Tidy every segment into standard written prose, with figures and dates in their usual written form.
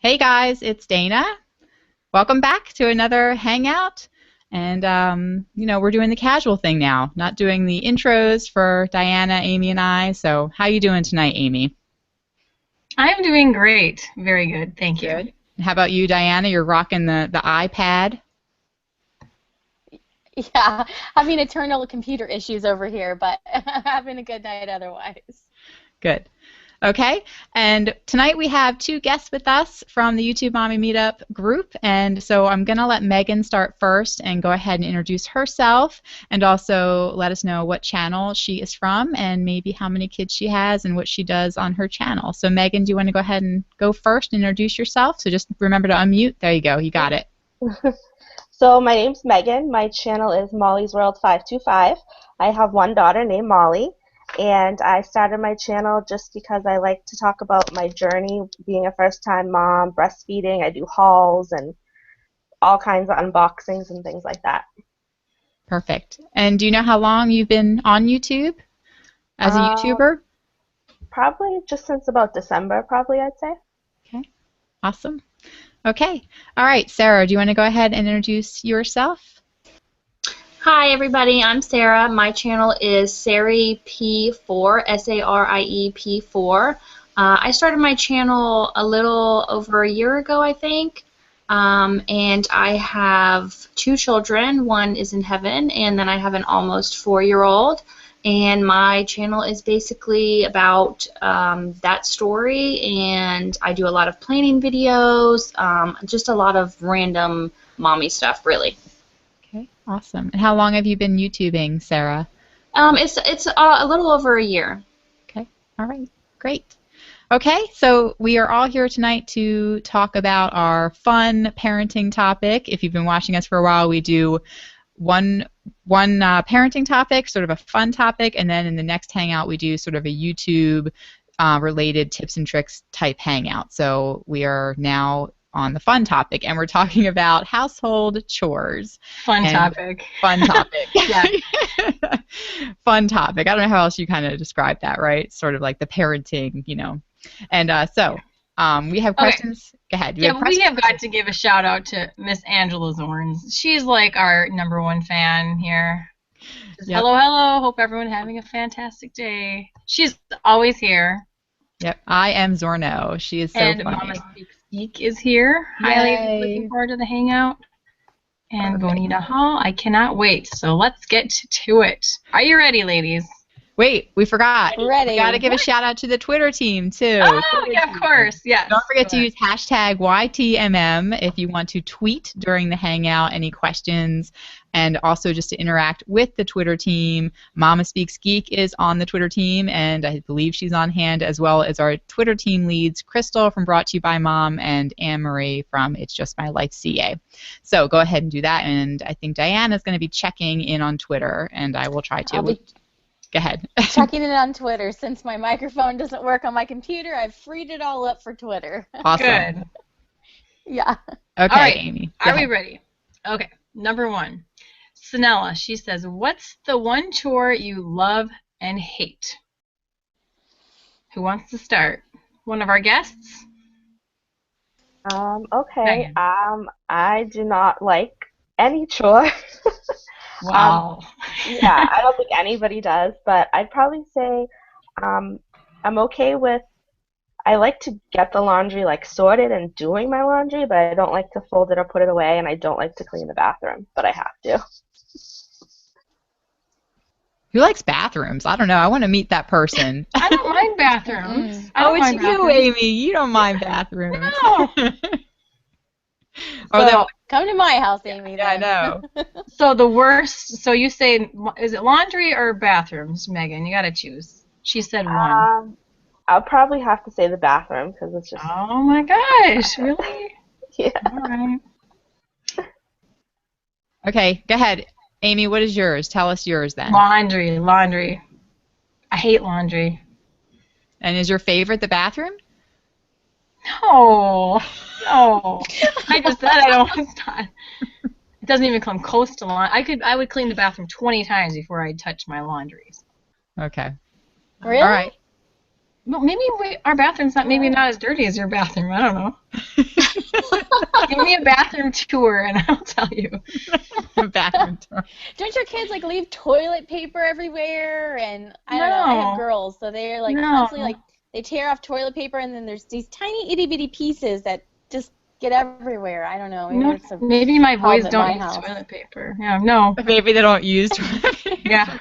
Hey guys, it's Dana. Welcome back to another Hangout. And, we're doing the casual thing now, not doing the intros for Diana, Amy, and I. So how you doing tonight, Amy? I'm doing great. Very good. Thank you. Good. How about you, Diana? You're rocking the iPad. Yeah, having eternal computer issues over here, but having a good night otherwise. Good. Okay, and tonight we have two guests with us from the YouTube Mommy Meetup group, and so I'm going to let Megan start first and go ahead and introduce herself and also let us know what channel she is from and maybe how many kids she has and what she does on her channel. So Megan, do you want to go ahead and go first and introduce yourself? So just remember to unmute. There you go. You got it. So my name's Megan. My channel is Molly's World 525. I have one daughter named Molly. And I started my channel just because I like to talk about my journey being a first-time mom, breastfeeding. I do hauls and all kinds of unboxings and things like that. Perfect. And do you know how long you've been on YouTube as a YouTuber? Probably just since about December, probably, I'd say. Okay. Awesome. Okay. All right, Sarah, do you want to go ahead and introduce yourself? Hi everybody, I'm Sarah. My channel is SarieP4, S-A-R-I-E-P4. I started my channel a little over a year ago, I think, and I have two children. One is in heaven, and then I have an almost 4-year-old, and my channel is basically about that story, and I do a lot of planning videos, just a lot of random mommy stuff, really. Okay, awesome. And how long have you been YouTubing, Sarah? It's a little over a year. Okay, all right, great. Okay, so we are all here tonight to talk about our fun parenting topic. If you've been watching us for a while, we do one parenting topic, sort of a fun topic, and then in the next Hangout we do sort of a YouTube related tips and tricks type Hangout. So we are now on the fun topic, and we're talking about household chores. Fun topic. Fun topic. Yeah. Fun topic. I don't know how else you kind of describe that, right? Sort of like the parenting, And we have questions. Okay. Go ahead. We have got to give a shout out to Miss Angela Zorns. She's like our #1 fan here. Yep. Hello. Hope everyone having a fantastic day. She's always here. Yep. I am Zorno. She is so funny. And Mama Speaks Geek is here. Highly looking forward to the Hangout. And Bonita Hall, I cannot wait. So let's get to it. Are you ready, ladies? Wait, we forgot. Ready. We got to give a shout out to the Twitter team, too. Oh, yeah, of course. Yes. Don't forget to use hashtag YTMM if you want to tweet during the Hangout any questions, and also just to interact with the Twitter team. Mama Speaks Geek is on the Twitter team, and I believe she's on hand, as well as our Twitter team leads, Crystal from Brought to You by Mom and Anne-Marie from It's Just My Life CA. So go ahead and do that, and I think Diana's going to be checking in on Twitter, and I will try to. Go ahead. Checking it on Twitter. Since my microphone doesn't work on my computer, I've freed it all up for Twitter. Awesome. Good. Yeah. Okay, all right. Amy. Are we ready? Okay. #1. Sanella, she says, what's the one chore you love and hate? Who wants to start? One of our guests? Okay. I do not like any chore. Wow. Yeah, I don't think anybody does, but I'd probably say I'm okay with, I like to get the laundry sorted and doing my laundry, but I don't like to fold it or put it away, and I don't like to clean the bathroom, but I have to. Who likes bathrooms? I don't know. I want to meet that person. I don't mind bathrooms. It's you, Amy. You don't mind bathrooms. No. Come to my house, Amy. Yeah, I know. So the worst, so you say, is it laundry or bathrooms, Megan? You got to choose. She said one. I'll probably have to say the bathroom because it's just... Oh my gosh, really? Yeah. All right. Okay, go ahead. Amy, what is yours? Tell us yours then. Laundry. I hate laundry. And is your favorite the bathroom? No. I just said I don't want to start. It doesn't even come close to laundry. I would clean the bathroom 20 times before I'd touch my laundries. Okay. Really? All right. Well, maybe our bathroom's not as dirty as your bathroom. I don't know. Give me a bathroom tour and I'll tell you. Bathroom tour. Don't your kids like leave toilet paper everywhere? And I don't know. I have girls, so they're like constantly like they tear off toilet paper, and then there's these tiny itty bitty pieces that just get everywhere. I don't know. Maybe my boys don't use toilet paper. Yeah, no. Maybe they don't use toilet paper. Yeah.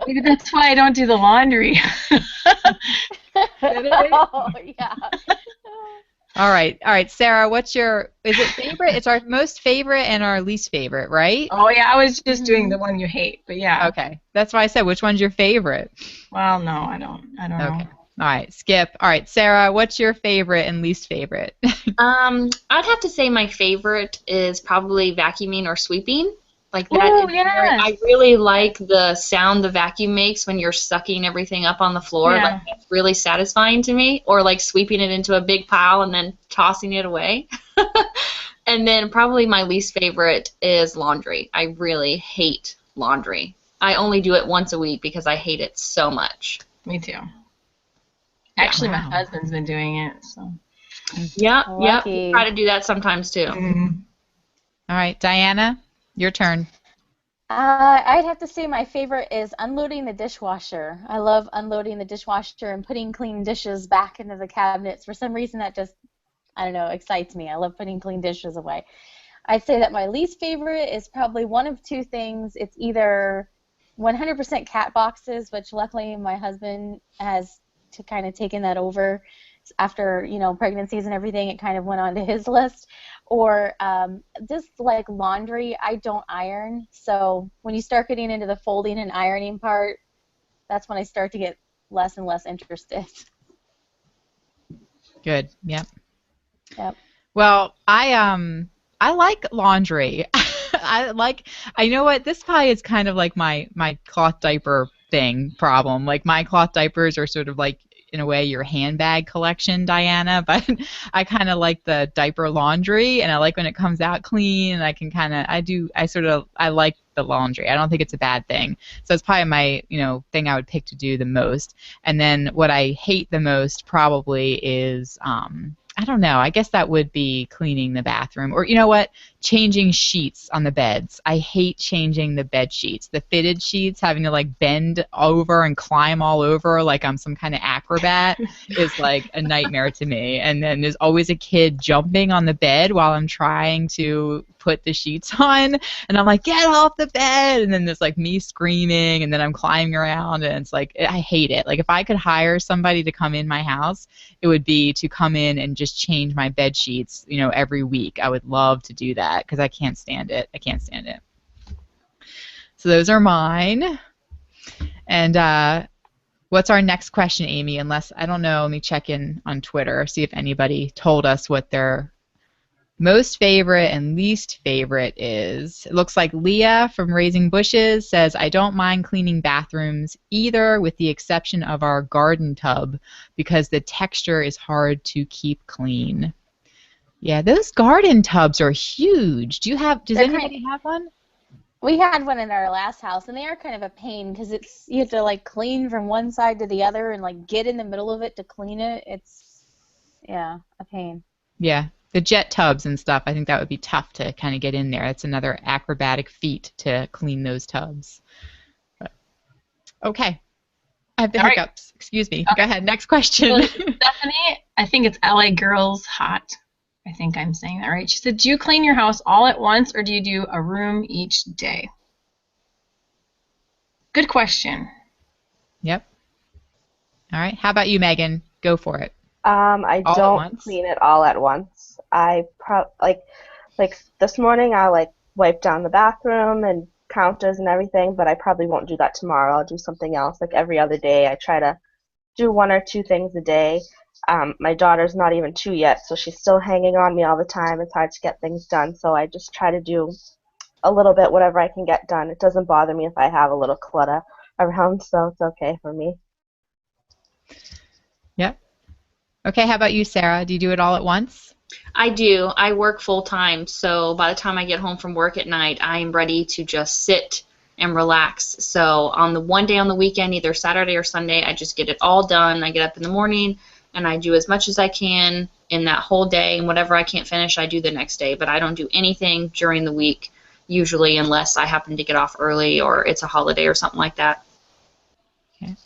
Maybe that's why I don't do the laundry. Oh, yeah. All right, Sarah, is it favorite? It's our most favorite and our least favorite, right? Oh, yeah, I was just doing the one you hate, but yeah. Okay, that's why I said, which one's your favorite? Well, no, I don't know. Okay, all right, skip. All right, Sarah, what's your favorite and least favorite? I'd have to say my favorite is probably vacuuming or sweeping. Like that. Ooh, yes. I really like the sound the vacuum makes when you're sucking everything up on the floor. Yeah. Like, it's really satisfying to me. Or like sweeping it into a big pile and then tossing it away. And then probably my least favorite is laundry. I really hate laundry. I only do it once a week because I hate it so much. Me too. Actually, my husband's been doing it. So. Yeah. Lucky. Try to do that sometimes too. Mm-hmm. All right, Diana, your turn. I'd have to say my favorite is unloading the dishwasher. I love unloading the dishwasher and putting clean dishes back into the cabinets. For some reason, that just, I don't know, excites me. I love putting clean dishes away. I'd say that my least favorite is probably one of two things. It's either 100% cat boxes, which luckily my husband has kind of taken that over after, pregnancies and everything. It kind of went onto his list. Or just like laundry, I don't iron. So when you start getting into the folding and ironing part, that's when I start to get less and less interested. Good. Yep. Well, I like laundry. I know what, this probably is kind of like my cloth diaper problem. Like my cloth diapers are sort of like, in a way, your handbag collection, Diana, but I kind of like the diaper laundry, and I like when it comes out clean, and I can I like the laundry. I don't think it's a bad thing. So it's probably my, thing I would pick to do the most. And then what I hate the most probably is, I don't know, I guess that would be cleaning the bathroom. Or you know what? Changing sheets on the beds. I hate changing the bed sheets. The fitted sheets, having to like bend over and climb all over like I'm some kind of acrobat is like a nightmare to me. And then there's always a kid jumping on the bed while I'm trying to put the sheets on, and I'm like, get off the bed, and then there's like me screaming, and then I'm climbing around, and it's like, I hate it. Like if I could hire somebody to come in my house, it would be to come in and just change my bed sheets, every week. I would love to do that because I can't stand it. So those are mine. And what's our next question, Amy? Unless, I don't know, let me check in on Twitter, see if anybody told us what their most favorite and least favorite is. It looks like Leah from Raising Bushes says, I don't mind cleaning bathrooms either, with the exception of our garden tub, because the texture is hard to keep clean. Yeah, those garden tubs are huge. Does anybody have one? We had one in our last house, and they are kind of a pain because you have to like clean from one side to the other and like get in the middle of it to clean it. It's, a pain. Yeah. The jet tubs and stuff, I think that would be tough to kind of get in there. That's another acrobatic feat to clean those tubs. But, okay. I have the hiccups. Right. Excuse me. Okay. Go ahead. Next question. Stephanie, I think it's LA Girls Hot. I think I'm saying that right. She said, do you clean your house all at once, or do you do a room each day? Good question. Yep. All right. How about you, Megan? Go for it. I don't clean it all at once. I like this morning I'll wipe down the bathroom and counters and everything, but I probably won't do that tomorrow. I'll do something else. Like every other day, I try to do one or two things a day. My daughter's not even 2 yet, so she's still hanging on me all the time. It's hard to get things done, so I just try to do a little bit, whatever I can get done. It doesn't bother me if I have a little clutter around, so it's okay for me. Yep. Okay, how about you, Sarah? Do you do it all at once? I do. I work full time, so by the time I get home from work at night, I'm ready to just sit and relax. So on the one day on the weekend, either Saturday or Sunday, I just get it all done. I get up in the morning and I do as much as I can in that whole day, and whatever I can't finish, I do the next day. But I don't do anything during the week, usually, unless I happen to get off early or it's a holiday or something like that. Okay.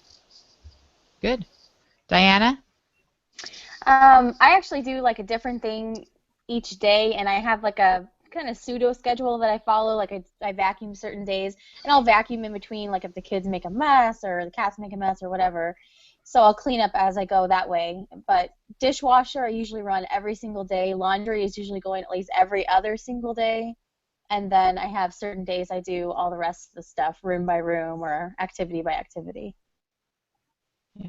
Good. Diana? I actually do like a different thing each day, and I have like a kind of pseudo schedule that I follow. Like I vacuum certain days, and I'll vacuum in between, like if the kids make a mess or the cats make a mess or whatever. So I'll clean up as I go that way. But dishwasher, I usually run every single day. Laundry is usually going at least every other single day. And then I have certain days I do all the rest of the stuff, room by room or activity by activity. Yeah.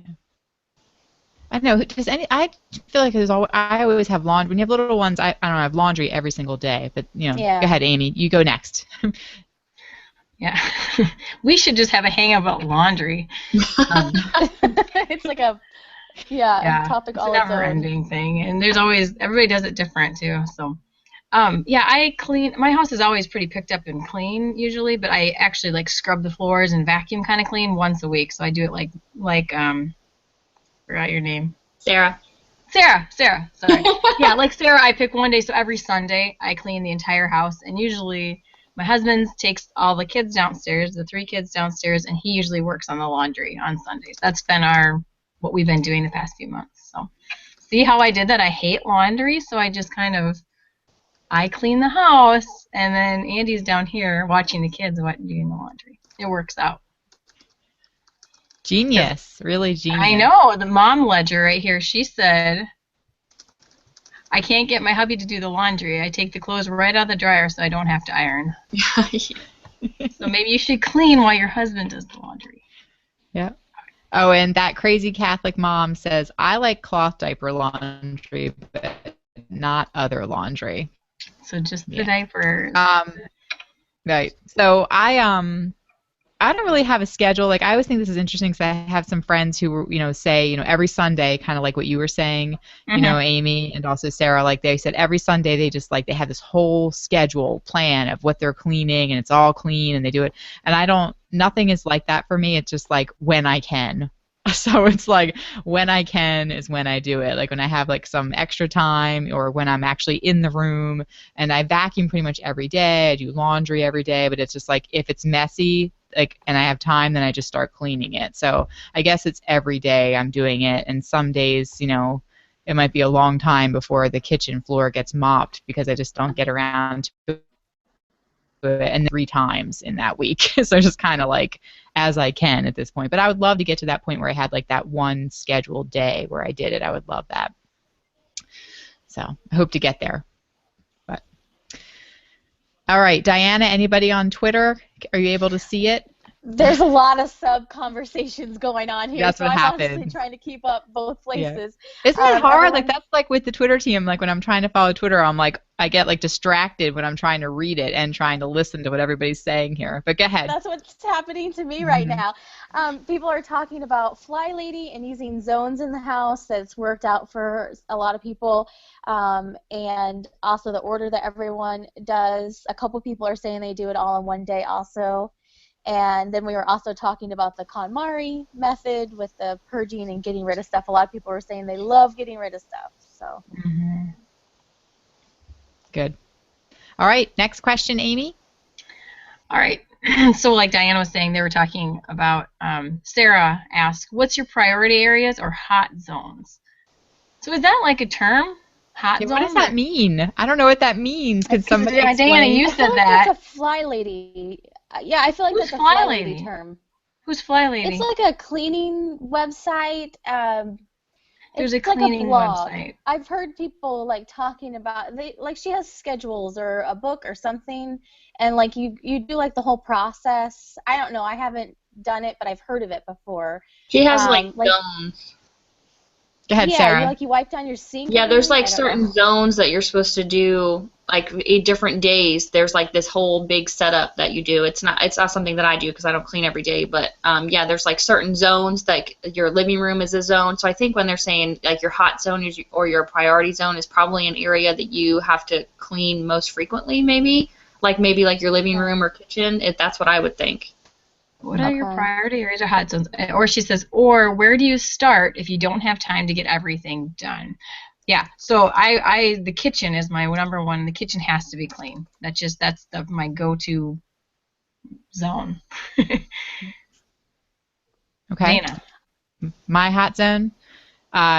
I don't know. I feel like I always have laundry. When you have little ones, I don't know, I have laundry every single day. But, you know, Yeah. Go ahead, Amy. You go next. Yeah. We should just have a hangout about laundry. It's like a topic it's all a its own. never-ending thing, and there's always everybody does it different too. So, yeah, I clean. My house is always pretty picked up and clean usually, but I actually like scrub the floors and vacuum kind of clean once a week. So I do it like forgot your name. Sarah. Sarah. Sorry. Yeah, like Sarah, I pick one day. So every Sunday I clean the entire house, and usually my husband takes all the kids downstairs, the 3 kids downstairs, and he usually works on the laundry on Sundays. That's been what we've been doing the past few months. So see how I did that? I hate laundry, so I just I clean the house, and then Andy's down here watching the kids doing the laundry. It works out. Genius. Really genius. I know. The mom ledger right here, she said, I can't get my hubby to do the laundry. I take the clothes right out of the dryer so I don't have to iron. So maybe you should clean while your husband does the laundry. Yeah. Oh, and that crazy Catholic mom says, I like cloth diaper laundry, but not other laundry. So just the diapers. Right. So I don't really have a schedule. Like, I always think this is interesting because I have some friends who, say, every Sunday, kind of like what you were saying, Amy, and also Sarah, like they said every Sunday they just they have this whole schedule plan of what they're cleaning, and it's all clean, and they do it. And nothing is like that for me. It's just like when I can. So it's like when I can is when I do it. Like when I have some extra time, or when I'm actually in the room, and I vacuum pretty much every day. I do laundry every day, but it's just like if it's messy, and I have time, then I just start cleaning it. So I guess it's every day I'm doing it, and some days, it might be a long time before the kitchen floor gets mopped because I just don't get around to it, and 3 times in that week. So just kind of as I can at this point. But I would love to get to that point where I had that one scheduled day where I did it. I would love that. So I hope to get there. But all right, Diana, anybody on Twitter? Are you able to see it? There's a lot of sub-conversations going on here, That's so what I'm happens. honestly trying to keep up both places. Yeah. Isn't it hard? Everyone... That's with the Twitter team. When I'm trying to follow Twitter, I get distracted when I'm trying to read it and trying to listen to what everybody's saying here. But go ahead. That's what's happening to me right now. People are talking about Fly Lady and using zones in the house. That's worked out for a lot of people. And also the order that everyone does. A couple people are saying they do it all in one day also. And then we were also talking about the KonMari method with the purging and getting rid of stuff. A lot of people are saying they love getting rid of stuff. So. Good. All right, next question, Amy. All right. So like Diana was saying, they were talking about, Sarah asked, what's your priority areas or hot zones? So is that a term? Hot zones? What does that mean? I don't know what that means. Could somebody explain? Diana, you said that. That's a Fly Lady. Yeah, I feel like that's a Fly Lady term. Who's Fly Lady? It's a cleaning website. There's a cleaning website. I've heard people talking about she has schedules or a book or something, and you do the whole process. I don't know. I haven't done it, but I've heard of it before. She has zones. Go ahead, Sarah. Yeah, you wipe down your sink. Yeah, there's certain zones that you're supposed to do, different days. There's this whole big setup that you do. It's not something that I do because I don't clean every day. But yeah, there's certain zones. Your living room is a zone. So I think when they're saying your hot zone or your priority zone is probably an area that you have to clean most frequently. Maybe your living room or kitchen. That's what I would think. What are your priority areas or hot zones? Or she says, or where do you start if you don't have time to get everything done? Yeah, so the kitchen is my number one. The kitchen has to be clean. That's my go-to zone. Okay. Dana. My hot zone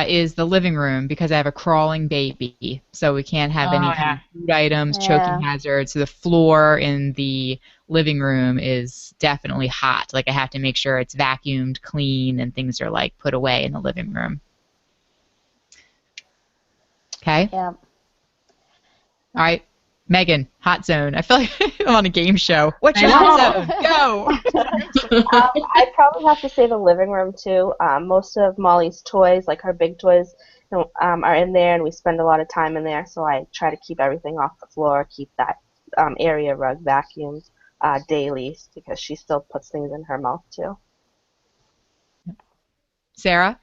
is the living room because I have a crawling baby, so we can't have Oh, any kind yeah. of food items, choking Yeah. hazards. So the floor in the living room is definitely hot. Like I have to make sure it's vacuumed, clean, and things are like put away in the living room. Okay. Yeah. All right. Megan, hot zone. I feel like I'm on a game show. What's I your hot know. zone? Go. I'd probably have to say the living room too. Most of Molly's toys, like her big toys, are in there, and we spend a lot of time in there. So I try to keep everything off the floor, keep that area rug vacuumed daily because she still puts things in her mouth too. Sarah?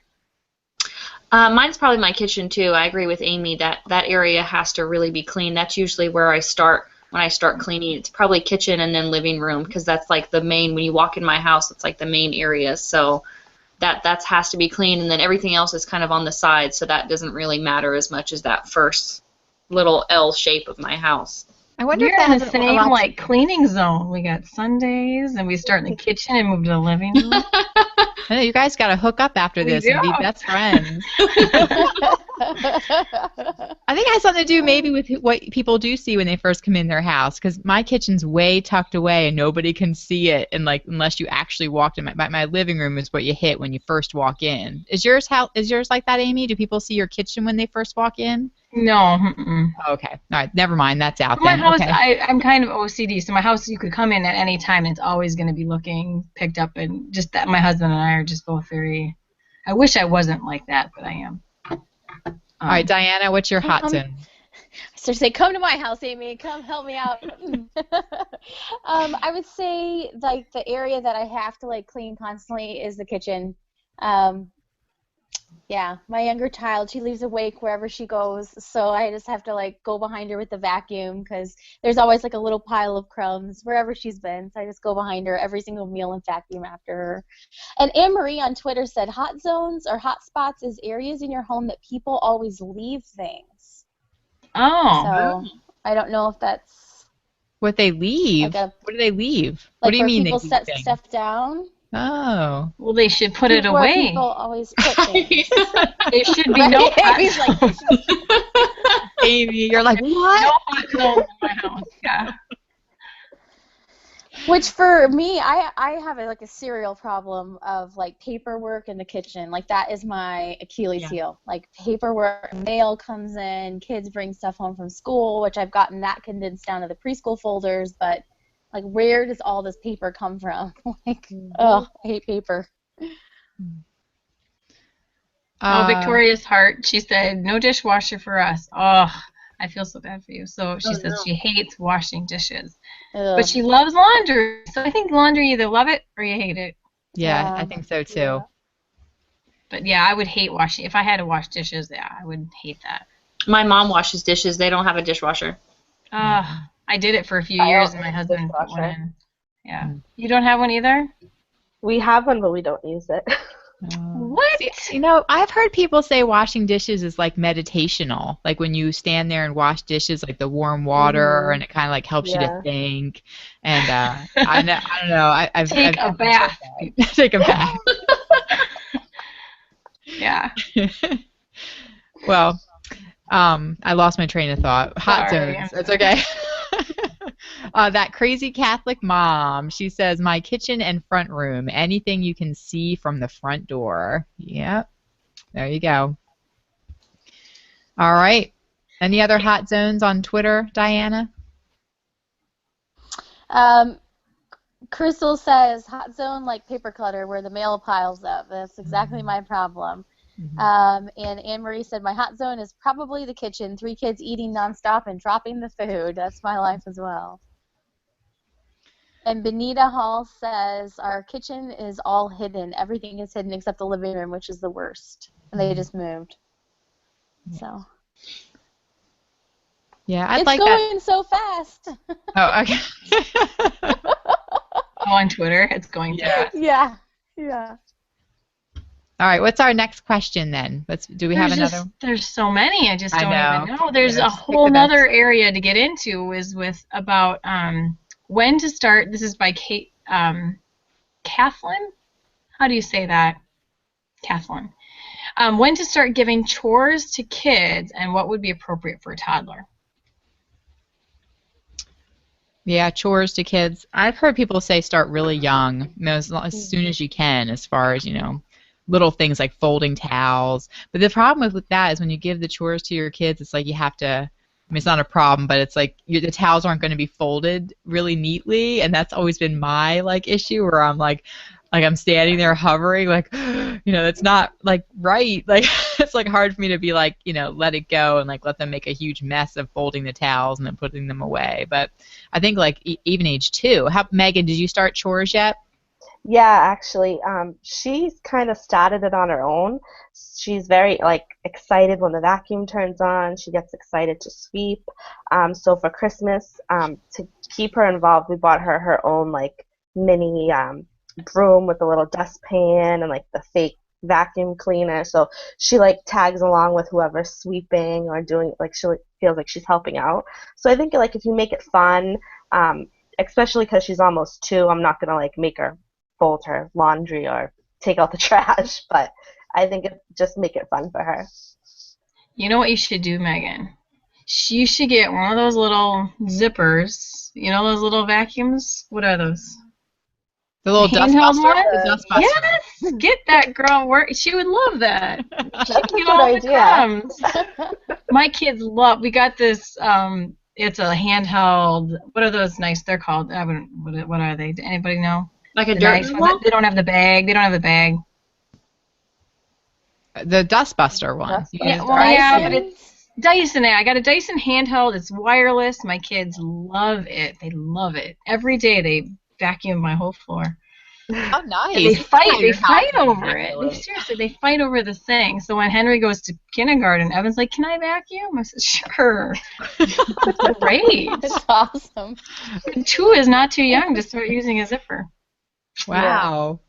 Mine's probably my kitchen too. I agree with Amy that that area has to really be clean. That's usually where I start when I start cleaning. It's probably kitchen and then living room because that's like the main. When you walk in my house, it's like the main areas. So that has to be clean, and then everything else is kind of on the side. So that doesn't really matter as much as that first little L shape of my house. I wonder if We're that in has the same like cleaning zone. We got Sundays, and we start in the kitchen and move to the living room. I know you guys got to hook up after We this and be do. best friends. I think it has something to do maybe with what people do see when they first come in their house. Because my kitchen's way tucked away and nobody can see it, and like unless you actually walked in. My living room is what you hit when you first walk in. Is yours like that, Amy? Do people see your kitchen when they first walk in? No. Mm-mm. Oh, okay. All right. Never mind. That's out My then. house, Okay. I'm kind of OCD, so my house you could come in at any time and it's always going to be looking picked up, and just that my husband and I are just both very. I wish I wasn't like that, but I am. All right, Diana, what's your hot zone? So say, come to my house, Amy. Come help me out. I would say like the area that I have to like clean constantly is the kitchen. Yeah, my younger child, she leaves a wake wherever she goes, so I just have to like go behind her with the vacuum because there's always like a little pile of crumbs wherever she's been. So I just go behind her every single meal and vacuum after her. And Anne Marie on Twitter said hot zones or hot spots is areas in your home that people always leave things. Oh. So I don't know if that's What they leave? like What do they leave? like What do you where mean people they leave set things? stuff down. Oh. Well, they should put it Where away. people always put things. There should be no hot Amy's like, zones. Amy, you're like, No what? hot zones in my house. Yeah. which for me, I have like a serial problem of like paperwork in the kitchen. Like that is my Achilles heel. Like paperwork, mail comes in, kids bring stuff home from school, which I've gotten that condensed down to the preschool folders, but like where does all this paper come from? Like, oh, I hate paper. Victoria's Heart, she said, no dishwasher for us. Oh, I feel so bad for you. So she says she hates washing dishes. Ugh. But she loves laundry. So I think laundry, you either love it or you hate it. Yeah, I think so too. Yeah. But yeah, I would hate washing. If I had to wash dishes, yeah, I would hate that. My mom washes dishes. They don't have a dishwasher. I did it for a few I years, don't and my use husband put one dishwasher. in. Yeah. You don't have one either? We have one, but we don't use it. What? You know, I've heard people say washing dishes is like meditational. Like when you stand there and wash dishes, like the warm water, and it kind of like helps you to Yeah. think. And I don't know. I've Take a bath. Take a bath. Yeah. Well, I lost my train of thought. Hot Sorry, zones. I'm It's okay. That crazy Catholic mom, she says, my kitchen and front room, anything you can see from the front door. Yep. There you go. All right. Any other hot zones on Twitter, Diana? Crystal says hot zone like paper clutter where the mail piles up. That's exactly my problem. And Anne Marie said my hot zone is probably the kitchen. 3 kids eating nonstop and dropping the food. That's my life as well. And Benita Hall says our kitchen is all hidden. Everything is hidden except the living room, which is the worst. And they just moved. So. Yeah, I'd it's like going that. so fast. Oh, okay. Oh, on Twitter, it's going to. Yeah. Yeah. Yeah. All right, what's our next question then? Do we have another? There's so many. I just I don't know. even know. There's Yeah, a just pick whole the best. nother area to get into is with about when to start. This is by Kate Kathleen. How do you say that, Kathleen? When to start giving chores to kids and what would be appropriate for a toddler. Yeah, chores to kids. I've heard people say start really young, as soon as you can, as far as, little things like folding towels. But the problem with that is when you give the chores to your kids, it's like you have to, I mean, it's not a problem, but it's like the towels aren't going to be folded really neatly, and that's always been my, issue where I'm like I'm standing there hovering, it's not, right. It's, hard for me to be, let it go and, let them make a huge mess of folding the towels and then putting them away. But I think, even age 2. Megan, did you start chores yet? Yeah, actually, she's kind of started it on her own. She's very excited when the vacuum turns on. She gets excited to sweep. So for Christmas, to keep her involved, we bought her her own mini broom with a little dustpan and the fake vacuum cleaner. So she tags along with whoever's sweeping or doing she feels like she's helping out. So I think if you make it fun, especially because she's almost 2, I'm not gonna make her fold her laundry or take out the trash, but I think just make it fun for her. You know what you should do, Megan? You should get one of those little zippers. You know those little vacuums? What are those? The little handheld dust buster? one? The dust buster. Yes! Get that girl work. She would love that. She can get all the crumbs. My kids we got this, it's a handheld, what are those nice, they're called, what are they? Anybody know? Like a dirt ball? They don't have the bag. The dustbuster one. But it's Dyson. I got a Dyson handheld. It's wireless. My kids love it. They love it. Every day they vacuum my whole floor. Oh, nice. And they fight over it. Seriously, they fight over the thing. So when Henry goes to kindergarten, Evan's like, "Can I vacuum?" I said, "Sure." Great. That's awesome. 2 is not too young to start using a zipper. Wow.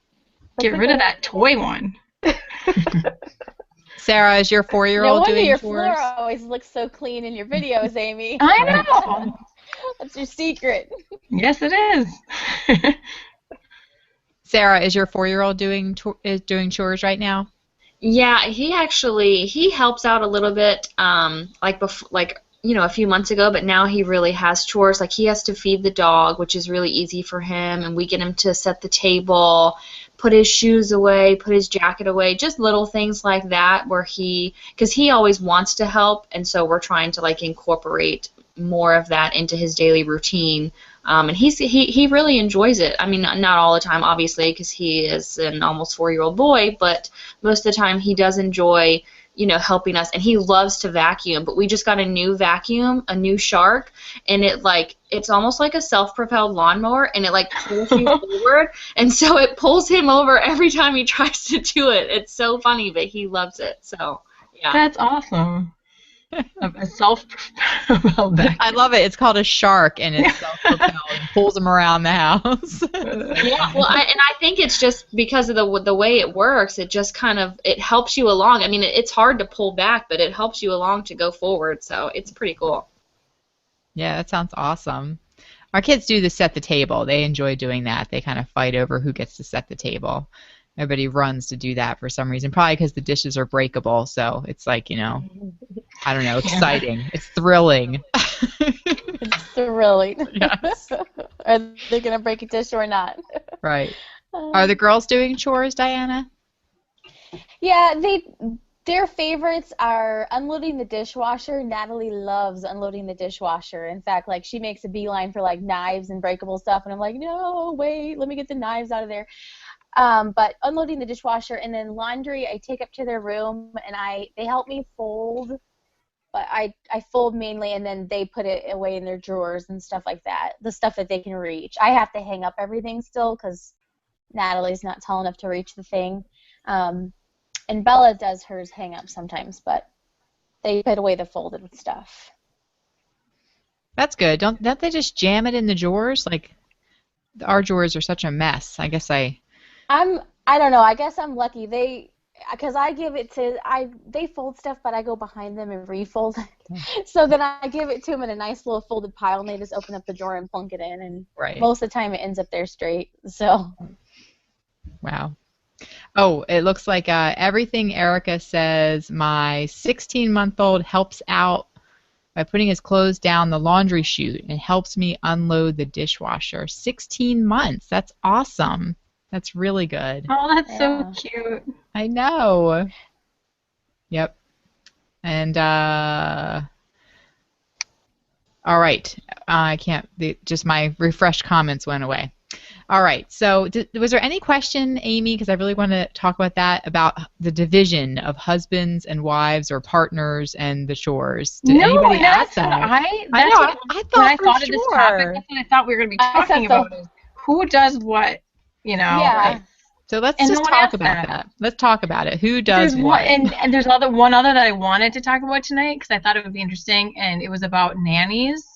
Get rid of that toy one. Sarah, is your 4-year-old doing your chores? floor always looks so clean in your videos, Amy. I know. That's your secret. Yes, it is. Sarah, is your 4-year-old doing chores right now? Yeah, he helps out a little bit, a few months ago, but now he really has chores. He has to feed the dog, which is really easy for him, and we get him to set the table, put his shoes away, put his jacket away, just little things like that because he always wants to help, and so we're trying to incorporate more of that into his daily routine. And he really enjoys it. I mean, not all the time, obviously, because he is an almost 4-year-old boy, but most of the time he does enjoy helping us, and he loves to vacuum. But we just got a new vacuum, a new Shark, and it's almost like a self-propelled lawnmower, and it pulls you forward, and so it pulls him over every time he tries to do it. It's so funny, but he loves it. So yeah, that's awesome. A self-propelled vacuum. I love it. It's called a Shark, and it's self-propelled and pulls them around the house. Yeah, well, I think it's just because of the way it works. It just it helps you along. I mean, it's hard to pull back, but it helps you along to go forward. So it's pretty cool. Yeah, that sounds awesome. Our kids do set the table. They enjoy doing that. They kind of fight over who gets to set the table. Everybody runs to do that for some reason, probably because the dishes are breakable. So it's I don't know, exciting. It's thrilling. It's thrilling. Yes. Are they going to break a dish or not? Right. Are the girls doing chores, Diana? Yeah, their favorites are unloading the dishwasher. Natalie loves unloading the dishwasher. In fact, she makes a beeline for knives and breakable stuff, and I'm like, no, wait, let me get the knives out of there. But unloading the dishwasher, and then laundry I take up to their room, and they help me fold, but I fold mainly, and then they put it away in their drawers and stuff like that, the stuff that they can reach. I have to hang up everything still because Natalie's not tall enough to reach the thing. And Bella does hers hang up sometimes, but they put away the folded stuff. That's good. Don't they just jam it in the drawers? Our drawers are such a mess. I guess I don't know. I guess I'm lucky. because I give it to they fold stuff, but I go behind them and refold it. So then I give it to them in a nice little folded pile, and they just open up the drawer and plunk it in, and Right. most of the time it ends up there straight. So. Wow. Oh, it looks like everything Erica says, my 16-month-old helps out by putting his clothes down the laundry chute and helps me unload the dishwasher. 16 months. That's awesome. That's really good. Oh, that's Yeah. so cute. I know. Yep. And all right. I can't. Just my refreshed comments went away. All right. So, was there any question, Amy? Because I really want to talk about that, about the division of husbands and wives or partners and the chores. Did anybody ask that? I know. thought When I of this topic, that's what I thought we were going to be talking about. Is who does what? Yeah. Right. So let's And just no one talk asked about that. that. Let's talk about it. Who does There's what? and there's one other that I wanted to talk about tonight because I thought it would be interesting, and it was about nannies.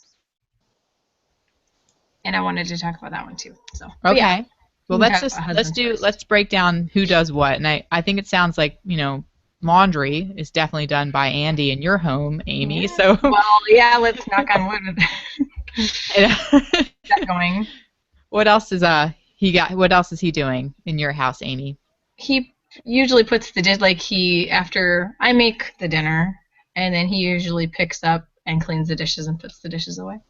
And I wanted to talk about that one too. So Okay. yeah, Well, let's break down who does what. And I think it sounds like, laundry is definitely done by Andy in your home, Amy. Yeah. So well, yeah, let's knock on wood with that going. What else is what else is he doing in your house, Amy? He usually puts the dish after I make the dinner, and then he usually picks up and cleans the dishes and puts the dishes away.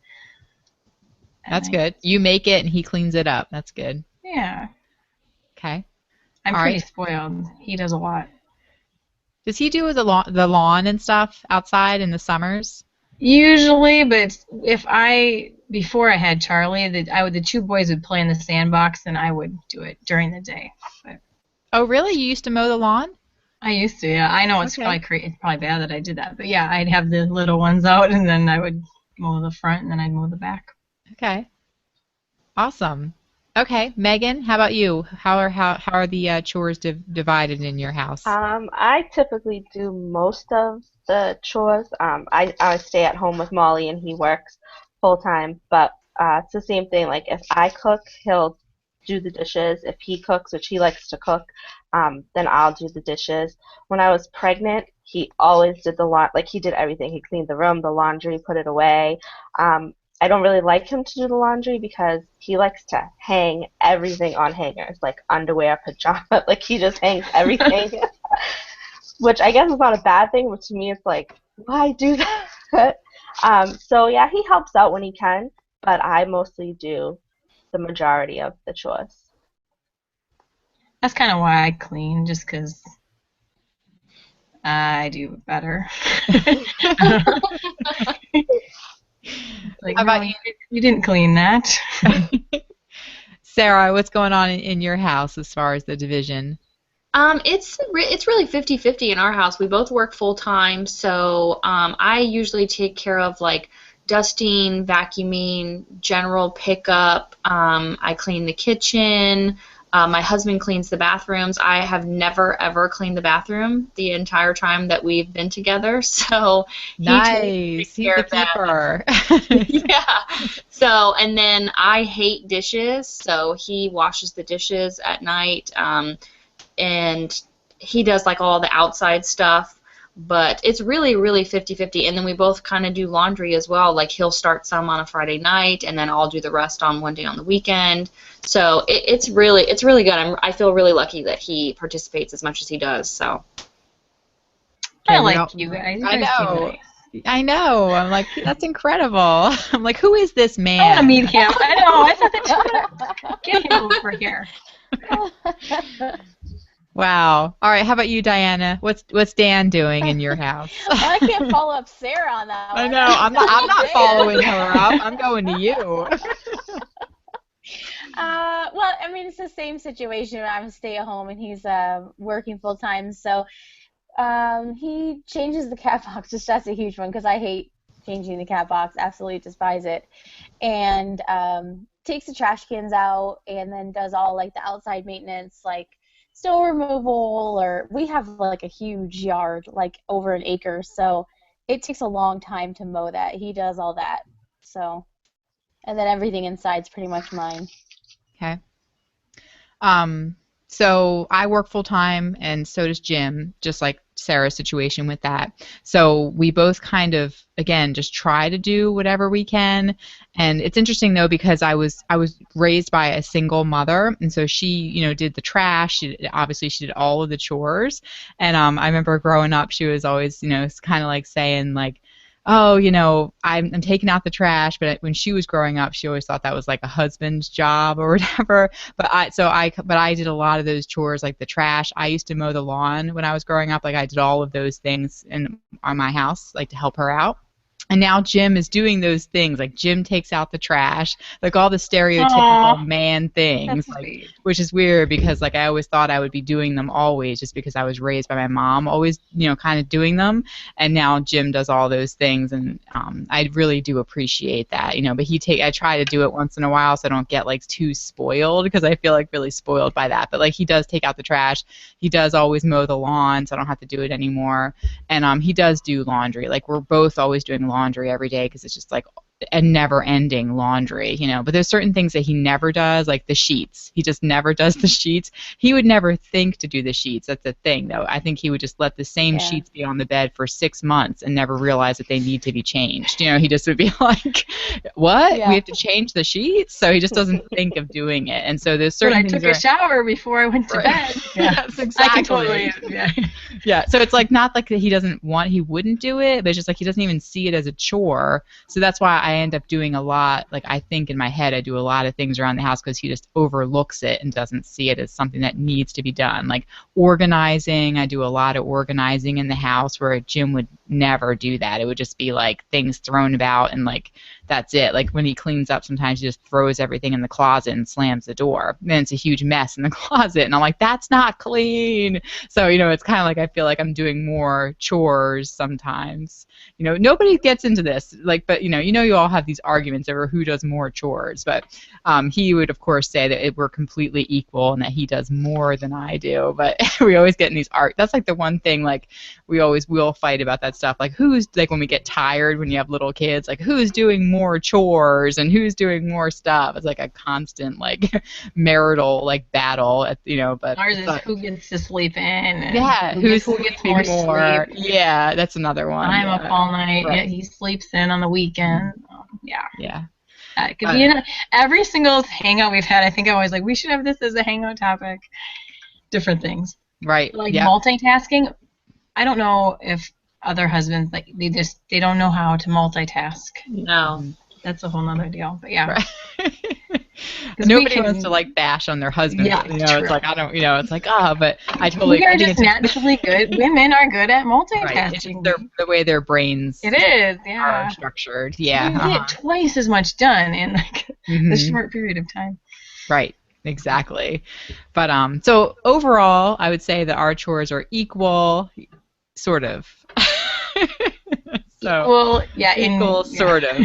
That's good. You make it and he cleans it up. That's good. Yeah. Okay. I'm pretty spoiled. He does a lot. Does he do the lawn and stuff outside in the summers? Usually, but before I had Charlie, the two boys would play in the sandbox, and I would do it during the day. But oh, really? You used to mow the lawn? I used to, yeah. I know it's probably bad that I did that, but yeah, I'd have the little ones out, and then I would mow the front, and then I'd mow the back. Okay. Awesome. Okay, Megan, how about you? How are the chores divided in your house? I typically do most of the chores. I stay at home with Molly and he works full time, but it's the same thing. Like if I cook, he'll do the dishes. If he cooks, which he likes to cook, then I'll do the dishes. When I was pregnant, he always did like he did everything. He cleaned the room, the laundry, put it away. I don't really like him to do the laundry because he likes to hang everything on hangers, like underwear, pajamas, like he just hangs everything, which I guess is not a bad thing, but to me it's like, why do that? So yeah, he helps out when he can, but I mostly do the majority of the chores. That's kind of why I clean, just because I do better. Like, how about you didn't clean that. Sarah, what's going on in your house as far as the division? It's really 50-50 in our house. We both work full time, so I usually take care of like dusting, vacuuming, general pickup. I clean the kitchen. My husband cleans the bathrooms. I have never ever cleaned the bathroom the entire time that we've been together. So nice. He's the keeper. Yeah. So, and then I hate dishes, so he washes the dishes at night, and he does like all the outside stuff. But it's really, really 50-50. And then we both kind of do laundry as well. Like he'll start some on a Friday night, and then I'll do the rest on one day on the weekend. So it's really good. I feel really lucky that he participates as much as he does. So I like you guys. I know. I know. I'm like, that's incredible. I'm like, who is this man? I want to meet him. I know. I thought that get him over here. Wow. All right. How about you, Diana? What's Dan doing in your house? Well, I can't follow up Sarah on that one. I know. I'm not following her up. I'm going to you. Well, I mean, it's the same situation. I'm a stay-at-home, and he's working full-time. So he changes the cat box, which that's a huge one because I hate changing the cat box. Absolutely despise it. And takes the trash cans out, and then does all like the outside maintenance, like snow removal, or we have like a huge yard, like over an acre, so it takes a long time to mow that. He does all that. So, and then everything inside's pretty much mine. Okay. So I work full time, and so does Jim, just like Sarah's situation with that. So we both kind of, again, just try to do whatever we can. And it's interesting though, because I was raised by a single mother, and so she, did the trash. Obviously she did all of the chores. And I remember growing up, she was always, kind of like saying like, oh, I'm taking out the trash. But when she was growing up, she always thought that was like a husband's job or whatever. But I did a lot of those chores, like the trash. I used to mow the lawn when I was growing up. Like I did all of those things on my house, like to help her out. And now Jim is doing those things, like Jim takes out the trash, like all the stereotypical man things, like, which is weird because like I always thought I would be doing them always, just because I was raised by my mom, always kind of doing them. And now Jim does all those things, and I really do appreciate that, But I try to do it once in a while so I don't get like too spoiled, because I feel like really spoiled by that. But like he does take out the trash, he does always mow the lawn, so I don't have to do it anymore. And he does do laundry. Like we're both always doing laundry every day, because it's just like a never-ending laundry, But there's certain things that he never does, like the sheets. He just never does the sheets. He would never think to do the sheets. That's the thing, though. I think he would just let the same sheets be on the bed for 6 months and never realize that they need to be changed. He just would be like, "What? We have to change the sheets?" So he just doesn't think of doing it. And so there's certain things. I took a shower before I went to bed. Yeah, yes, exactly. I can totally. Yeah. So it's like not like that he wouldn't do it, but it's just like he doesn't even see it as a chore. So that's why I end up doing a lot. Like I think in my head I do a lot of things around the house because he just overlooks it and doesn't see it as something that needs to be done. Like organizing, I do a lot of organizing in the house, where Jim would never do that. It would just be like things thrown about, and like that's it. Like when he cleans up, sometimes he just throws everything in the closet and slams the door. Then it's a huge mess in the closet, and I'm like, that's not clean. So it's kind of like I feel like I'm doing more chores sometimes. Nobody gets into this, like, but you all have these arguments over who does more chores, but he would of course say that we're completely equal and that he does more than I do. But we always get in these that's like the one thing, like we always will fight about that stuff, like who's, like when we get tired when you have little kids, like who's doing more chores and who's doing more stuff. It's like a constant like marital like battle but ours is who gets to sleep in, and who gets more sleep. Yeah, that's another one. I'm up all night. Right. Yeah, he sleeps in on the weekend. Yeah. It could be every single hangout we've had. I think I'm always like, we should have this as a hangout topic. Different things. Right. Like multitasking. I don't know if other husbands, like they don't know how to multitask. No. That's a whole nother deal. But yeah. Right. Nobody wants to like bash on their husband. Yeah, it's like I don't. It's like but I totally. We are just naturally good. Women are good at multitasking. Right. It's just the way their brains. Are structured. Yeah. You get twice as much done in like a short period of time. Right. Exactly. But so overall, I would say that our chores are equal, sort of. So equal, sort of.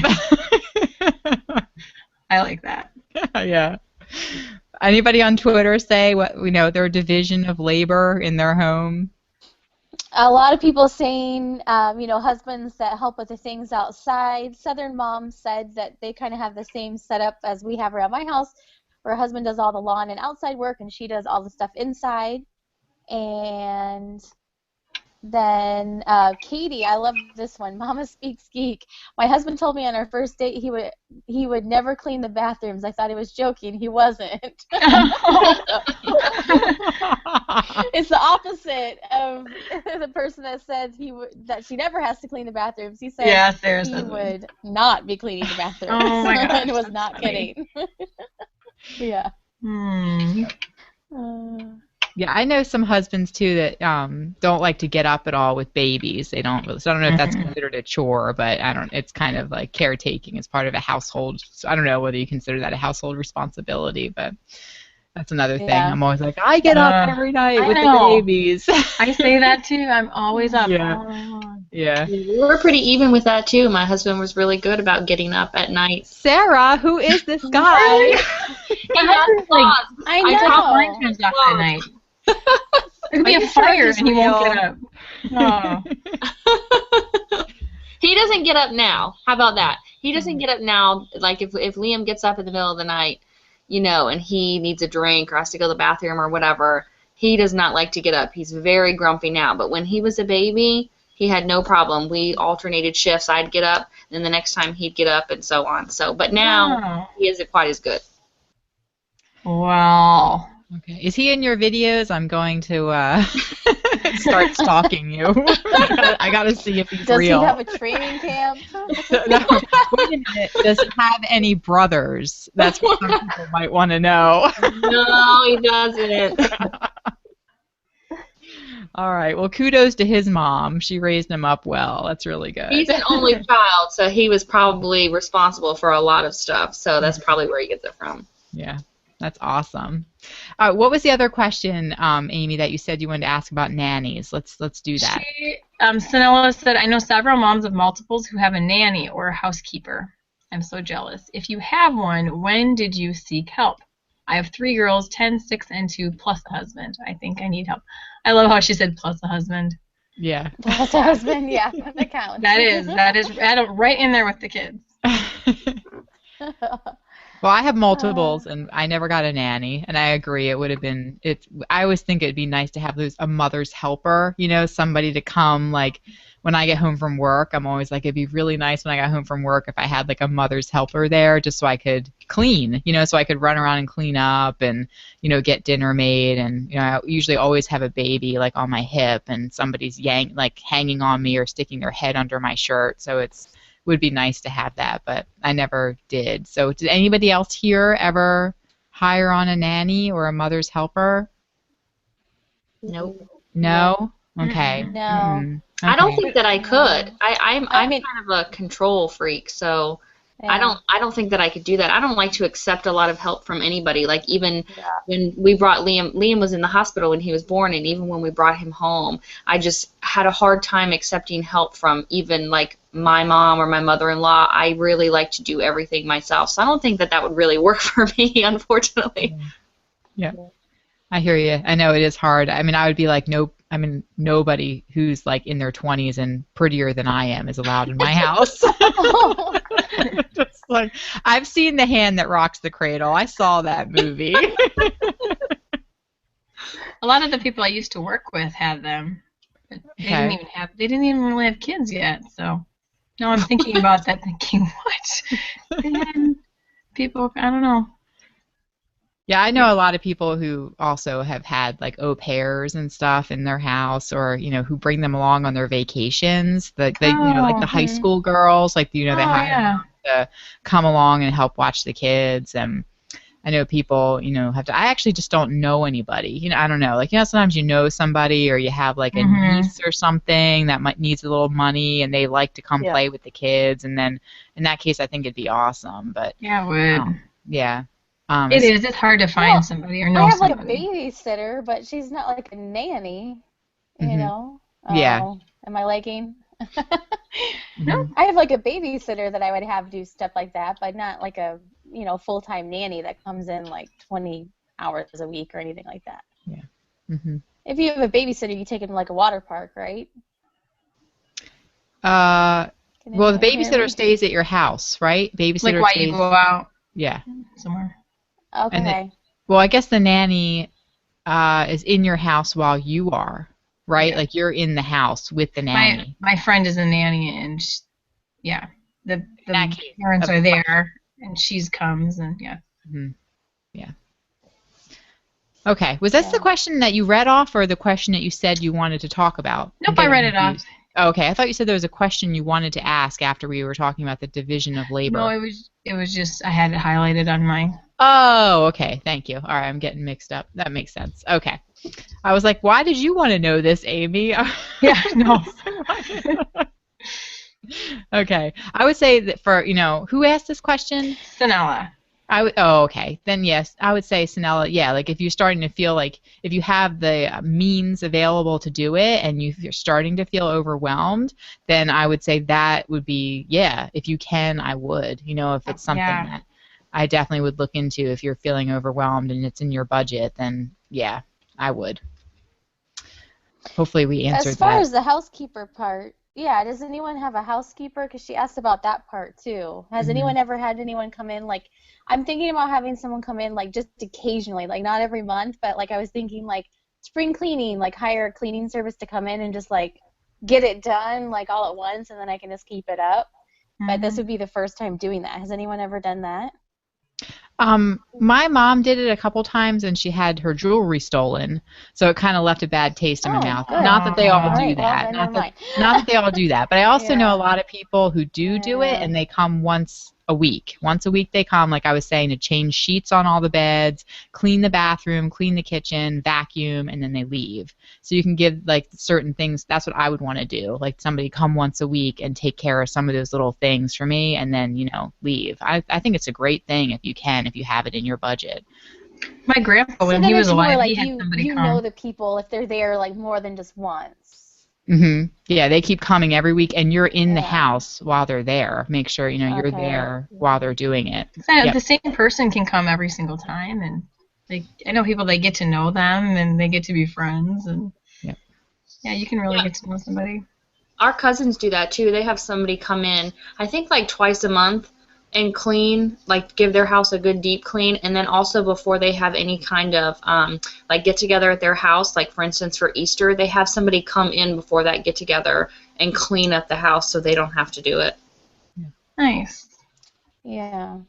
I like that. Yeah. Anybody on Twitter say what their division of labor in their home? A lot of people saying, husbands that help with the things outside. Southern Mom said that they kind of have the same setup as we have around my house, where her husband does all the lawn and outside work, and she does all the stuff inside. And then Katie, I love this one. Mama Speaks Geek. My husband told me on our first date he would never clean the bathrooms. I thought he was joking. He wasn't. It's the opposite of the person that says that she never has to clean the bathrooms. He said he would not be cleaning the bathrooms. Oh my gosh, and was not kidding. Yeah. Yeah, I know some husbands too that don't like to get up at all with babies. They don't really. So I don't know if that's considered a chore, but it's kind of like caretaking. It's part of a household. So I don't know whether you consider that a household responsibility, but that's another thing. I'm always like, I get up every night with the babies. I say that too. I'm always up. Yeah. We're pretty even with that too. My husband was really good about getting up at night. Sarah, who is this guy? I know. Mine comes up at night. It could be a fire and he won't get up. Oh. He doesn't get up now. How about that? He doesn't get up now. Like if Liam gets up in the middle of the night, and he needs a drink or has to go to the bathroom or whatever, he does not like to get up. He's very grumpy now. But when he was a baby, he had no problem. We alternated shifts. I'd get up, and the next time he'd get up, and so on. But now he isn't quite as good. Wow. Okay. Is he in your videos? I'm going to start stalking you. I got to see if he's real. Does he have a training camp? No, wait a minute. Does he have any brothers? That's what some people might want to know. No, he doesn't. All right. Well, kudos to his mom. She raised him up well. That's really good. He's an only child, so he was probably responsible for a lot of stuff. So that's probably where he gets it from. Yeah. That's awesome. What was the other question, Amy, that you said you wanted to ask about nannies? Let's do that. Sanella said, I know several moms of multiples who have a nanny or a housekeeper. I'm so jealous. If you have one, when did you seek help? I have 3 girls, 10, 6, and 2, plus a husband. I think I need help. I love how she said plus a husband. Yeah. Plus a husband, yeah, that counts. That is right in there with the kids. Well, I have multiples, and I never got a nanny, and I agree. It would have been. I always think it'd be nice to have a mother's helper, somebody to come. Like when I get home from work, I'm always like, it'd be really nice when I got home from work if I had like a mother's helper there, just so I could clean, so I could run around and clean up and get dinner made, and I usually always have a baby like on my hip, and somebody's hanging on me or sticking their head under my shirt, so would be nice to have that, but I never did. So did anybody else here ever hire on a nanny or a mother's helper? Nope. No? Okay. No. Mm-hmm. Okay. I don't think that I could. I'm kind of a control freak, so Yeah. I don't think that I could do that. I don't like to accept a lot of help from anybody. Like even when we brought Liam was in the hospital when he was born, and even when we brought him home, I just had a hard time accepting help from even like my mom or my mother-in-law. I really like to do everything myself, so I don't think that would really work for me, unfortunately. Yeah. I hear you. I know it is hard. I mean, I would be like, nope. I mean, nobody who's like in their 20s and prettier than I am is allowed in my house. Just like, I've seen The Hand That Rocks the Cradle. I saw that movie. A lot of the people I used to work with had them. But they didn't even really have kids yet. So now I'm thinking about that, thinking, what? And then people, I don't know. Yeah, I know a lot of people who also have had like au pairs and stuff in their house, or who bring them along on their vacations. Like like the high school girls, like they hire them to come along and help watch the kids. And I know people, have to. I actually just don't know anybody. I don't know. Like sometimes you know somebody, or you have like a niece or something that needs a little money, and they like to come play with the kids. And then in that case, I think it'd be awesome. But yeah, it would. Yeah. It is. It's hard to find somebody or know I have somebody. like a babysitter, but she's not like a nanny, Yeah. Am I liking? No. I have like a babysitter that I would have do stuff like that, but not like a full-time nanny that comes in like 20 hours a week or anything like that. Yeah. Mm-hmm. If you have a babysitter, you take them to like a water park, right? Well, the babysitter stays at your house, right? Babysitter Like stays. you go out Yeah. somewhere. Okay. Well, I guess the nanny is in your house while you are, right? Yeah. Like you're in the house with the nanny. My friend is a nanny, and the that case, parents are there, and she comes, and Mm-hmm. Yeah. Okay. Was this the question that you read off, or the question that you said you wanted to talk about? Nope, I read it off. Oh, okay. I thought you said there was a question you wanted to ask after we were talking about the division of labor. No, it was just I had it highlighted on mine. Oh, okay. Thank you. All right, I'm getting mixed up. That makes sense. Okay. I was like, why did you want to know this, Amy? Yeah, no. Okay. I would say that for, who asked this question? Sanella. Oh, okay. Then yes, I would say Sanella, yeah, like if you're starting to feel like if you have the means available to do it and you're starting to feel overwhelmed, then I would say that would be, yeah, if you can, I would. If it's something that I definitely would look into. If you're feeling overwhelmed and it's in your budget, then yeah, I would. Hopefully we answered that. As far as the housekeeper part, yeah, does anyone have a housekeeper? Because she asked about that part too. Has anyone ever had anyone come in? Like, I'm thinking about having someone come in, like, just occasionally, like, not every month, but, like, I was thinking, like, spring cleaning, like, hire a cleaning service to come in and just, like, get it done, like, all at once, and then I can just keep it up. But this would be the first time doing that. Has anyone ever done that? My mom did it a couple times, and she had her jewelry stolen, so it kind of left a bad taste in my mouth. Good. Not that they all do right, well, that. then Not never mind. that they all do that. But I also know Yeah. a lot of people who do it, Yeah. and they come once a week. Once a week they come, like I was saying, to change sheets on all the beds, clean the bathroom, clean the kitchen, vacuum, and then they leave. So you can give, like, certain things. That's what I would want to do. Like, somebody come once a week and take care of some of those little things for me, and then, leave. I think it's a great thing if you have it in your budget. My grandpa, So when then he was it's more alive, like he had somebody you come. know the people if they're there, like, more than just once. Yeah, they keep coming every week, and you're in the Yeah. house while they're there. Make sure you're Okay. there while they're doing it. So the same person can come every single time, and I know people, they get to know them and they get to be friends, and yeah, you can really get to know somebody. Our cousins do that too. They have somebody come in, I think, like twice a month, and clean, like, give their house a good deep clean, and then also before they have any kind of like get together at their house, like for instance for Easter, they have somebody come in before that get together and clean up the house so they don't have to do it. Nice. Yeah.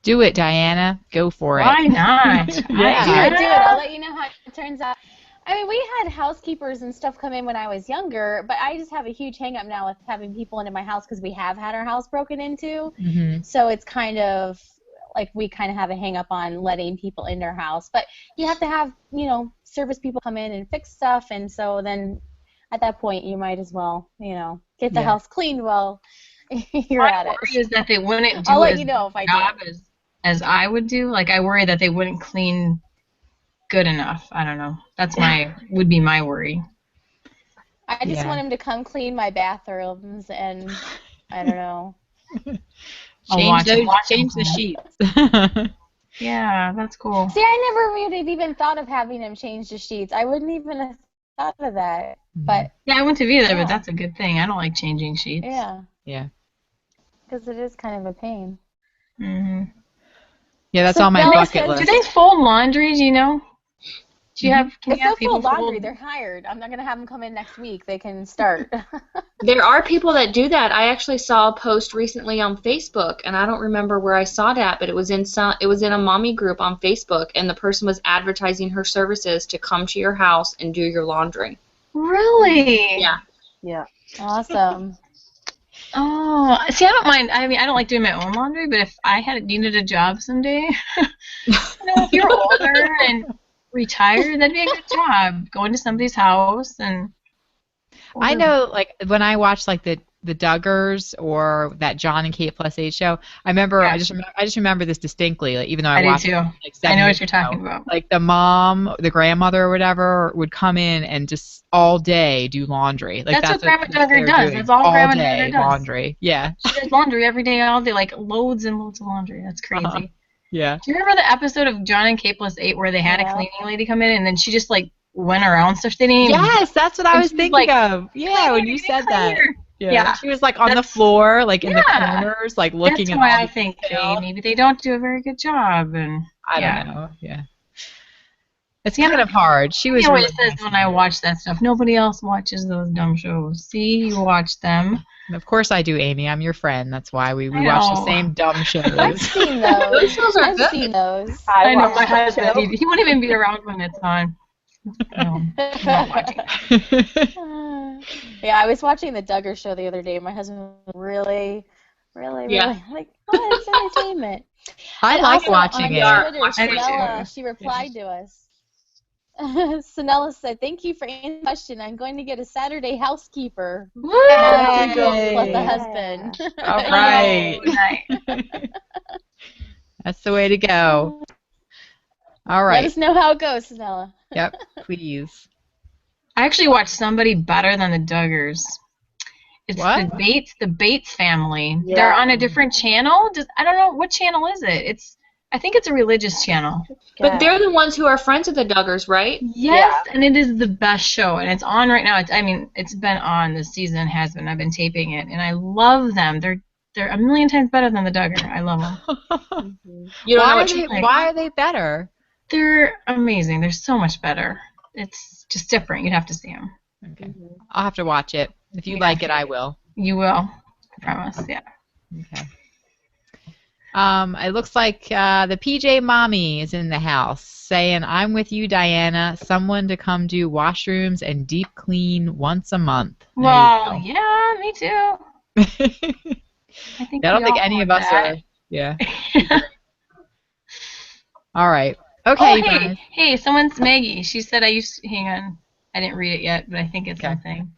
Do it, Diana. Go for it. Why not? Yeah. Do it. I'll let you know how it turns out. I mean, we had housekeepers and stuff come in when I was younger, but I just have a huge hang-up now with having people into my house because we have had our house broken into. So it's kind of like we kind of have a hang-up on letting people in their house. But you have to have, service people come in and fix stuff, and so then at that point you might as well, get the house cleaned while you're at it. My worry is that they wouldn't do I'll let as you know if I job do. as I would do. Like, I worry that they wouldn't clean good enough. I don't know. That's would be my worry. I just want him to come clean my bathrooms, and I don't know. Change the sheets. Yeah, that's cool. See, I never would have even thought of having him change the sheets. I wouldn't even have thought of that. But yeah, I wouldn't have either, but that's a good thing. I don't like changing sheets. Yeah. Because it is kind of a pain. Yeah, that's on my bucket list. Do they fold laundry? Do you know? Do you have? Can If you have they'll people fold laundry, they're hired. I'm not going to have them come in next week. They can start. There are people that do that. I actually saw a post recently on Facebook, and I don't remember where I saw that, but it was in a mommy group on Facebook, and the person was advertising her services to come to your house and do your laundry. Really? Yeah. Yeah. Awesome. Oh, see, I don't mind. I mean, I don't like doing my own laundry, but if I needed a job someday, if you're older and retired, that'd be a good job. Going to somebody's house and. I know, like, when I watched, like, the Duggars or that John and Kate Plus 8 show, I just remember this distinctly, like, even though I watched do too. it, like, 7 I know years what you're talking ago. about. Like, the grandmother or whatever would come in and just all day do laundry. Like, that's what Grandma Duggar does. That's all Grandma Duggar does. Laundry. Yeah. She does laundry every day, all day, like loads and loads of laundry. That's crazy. Yeah. Do you remember the episode of John and Kate Plus 8 where they had a cleaning lady come in and then she just, like, went around stuff? They didn't even. Yes, that's what I was thinking like, of. Yeah, when you said that. Yeah. She was, like, on the floor, like, in the corners, like, looking at all. That's why I think maybe they don't do a very good job. And I don't know. Yeah. It's kind of hard. She was. You know what it says when I watch that stuff? Nobody else watches those dumb shows. See, you watch them. Of course I do, Amy. I'm your friend. That's why we watch the same dumb shows. I've seen those. Those shows are I've good. seen those. I know my husband. He won't even be around when it's on. No, I'm not watching. Yeah, I was watching the Duggar show the other day. My husband was really like, oh, it's entertainment. I like watching it. On Twitter, I do Sanella, she replied to us. Sanella said, "Thank you for answering the question. I'm going to get a Saturday housekeeper. Yay. Plus a husband." All right. That's the way to go. All right. Let us know how it goes, Sanella. Yep, please. I actually watched somebody better than the Duggars. It's what? the Bates family. Yeah. They're on a different channel. I don't know, what channel is it? I think it's a religious channel. But they're the ones who are friends with the Duggars, right? Yes, and it is the best show, and it's on right now. It's been on this season, has been. I've been taping it, and I love them. They're a million times better than the Duggar. I love them. You don't know what you like. Why are they better? They're amazing. They're so much better. It's just different. You'd have to see them. Okay. I'll have to watch it. If you like it, I will. You will. I promise. Yeah. Okay. It looks like the PJ Mommy is in the house saying, I'm with you, Diana. Someone to come do washrooms and deep clean once a month. Well, yeah, me too. I don't think any of us are. Yeah. All right. Okay. Oh, hey, someone's Maggie. She said hang on. I didn't read it yet, but I think it's something.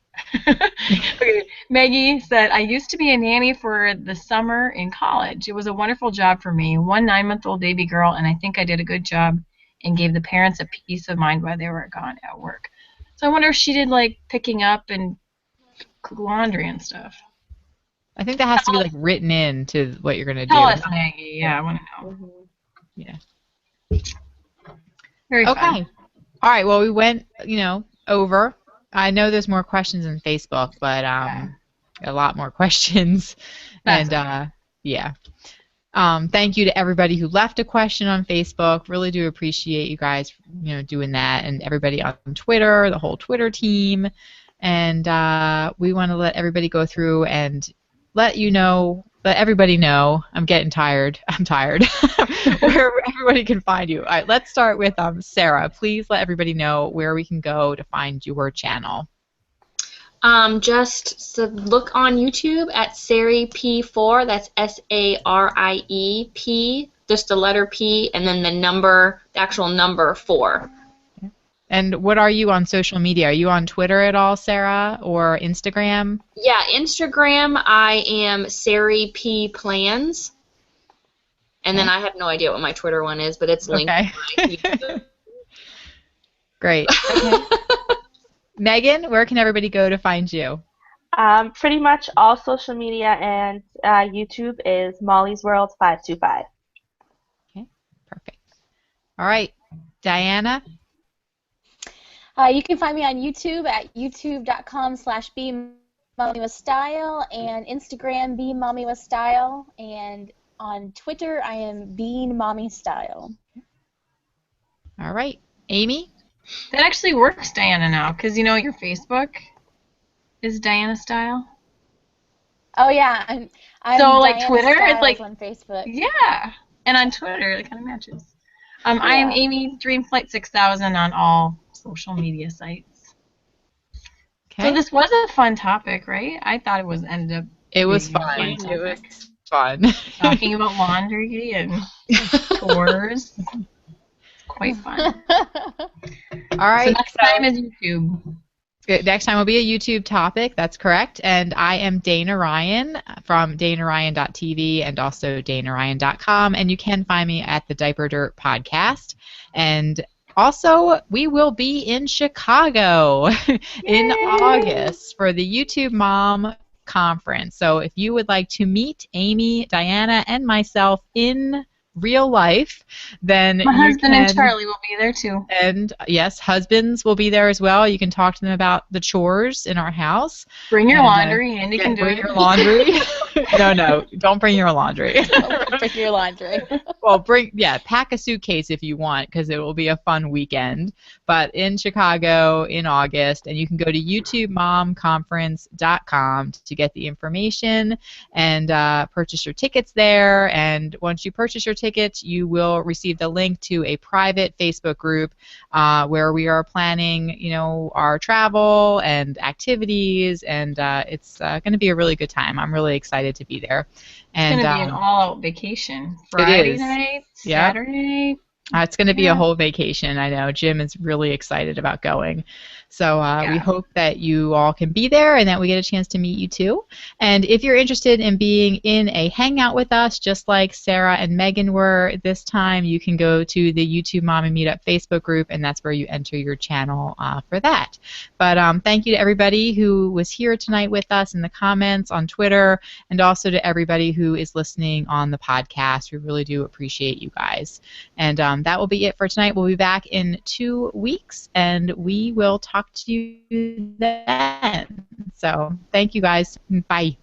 Okay. Maggie said, I used to be a nanny for the summer in college. It was a wonderful job for me. 1 9-month-old baby girl, and I think I did a good job and gave the parents a peace of mind while they were gone at work. So I wonder if she did like picking up and laundry and stuff. I think that has to be like written into what you're gonna do. Tell us, Maggie. Yeah, I want to know. Yeah. Very okay. fun. All right. Well, we went, over. I know there's more questions on Facebook, but a lot more questions. And yeah. Thank you to everybody who left a question on Facebook. Really do appreciate you guys, doing that, and everybody on Twitter, the whole Twitter team. And we want to let everybody go through and let everybody know. I'm getting tired. I'm tired. Where everybody can find you. All right, let's start with Sarah. Please let everybody know where we can go to find your channel. Just look on YouTube at SarieP4. That's SARIEP. Just the letter P and then the actual number 4. And what are you on social media? Are you on Twitter at all, Sarah, or Instagram? Yeah, Instagram, I am SarieP Plans. And then I have no idea what my Twitter one is, but it's linked to my YouTube. Great. Okay. Megan, where can everybody go to find you? Pretty much all social media and YouTube is Molly's World 525. Okay, perfect. All right, Diana? You can find me on YouTube at youtube.com/BeMommyWithStyle and Instagram BeMommyWithStyle, and on Twitter I am BeanMommyStyle. All right, Amy? That actually works, Diana, now, because your Facebook is Diana Style. Oh yeah, I'm so like Diana Twitter, Styles it's like on Facebook. Yeah, and on Twitter it kind of matches. I am Amy Dreamflight 6000 on all social media sites. Okay. So this was a fun topic, right? I thought it ended up. It was fun. It was fun. Talking about laundry and chores. It's quite fun. All right. So next time is YouTube. Next time will be a YouTube topic. That's correct. And I am Dana Ryan from DanaRyan.tv and also DanaRyan.com. And you can find me at the Diaper Dirt podcast. And also, we will be in Chicago in August for the YouTube Mom Conference. So if you would like to meet Amy, Diana, and myself in real life, then my husband and Charlie will be there too. And yes, husbands will be there as well. You can talk to them about the chores in our house. Bring your laundry, and you can bring your laundry. No, don't bring your laundry. Don't bring your laundry. Well, pack a suitcase if you want, because it will be a fun weekend. But in Chicago in August, and you can go to YouTubeMomConference.com to get the information and purchase your tickets there. And once you purchase your tickets, you will receive the link to a private Facebook group where we are planning, our travel and activities, and it's going to be a really good time. I'm really excited to be there. And it's going to be an all-out vacation. Friday night, Saturday. It's going to be a whole vacation. I know. Jim is really excited about going. So we hope that you all can be there and that we get a chance to meet you too. And if you're interested in being in a hangout with us, just like Sarah and Megan were this time, you can go to the YouTube Mom and Meetup Facebook group, and that's where you enter your channel for that. But thank you to everybody who was here tonight with us in the comments on Twitter, and also to everybody who is listening on the podcast. We really do appreciate you guys. And that will be it for tonight. We'll be back in 2 weeks, and we will talk to you then. So thank you guys. Bye.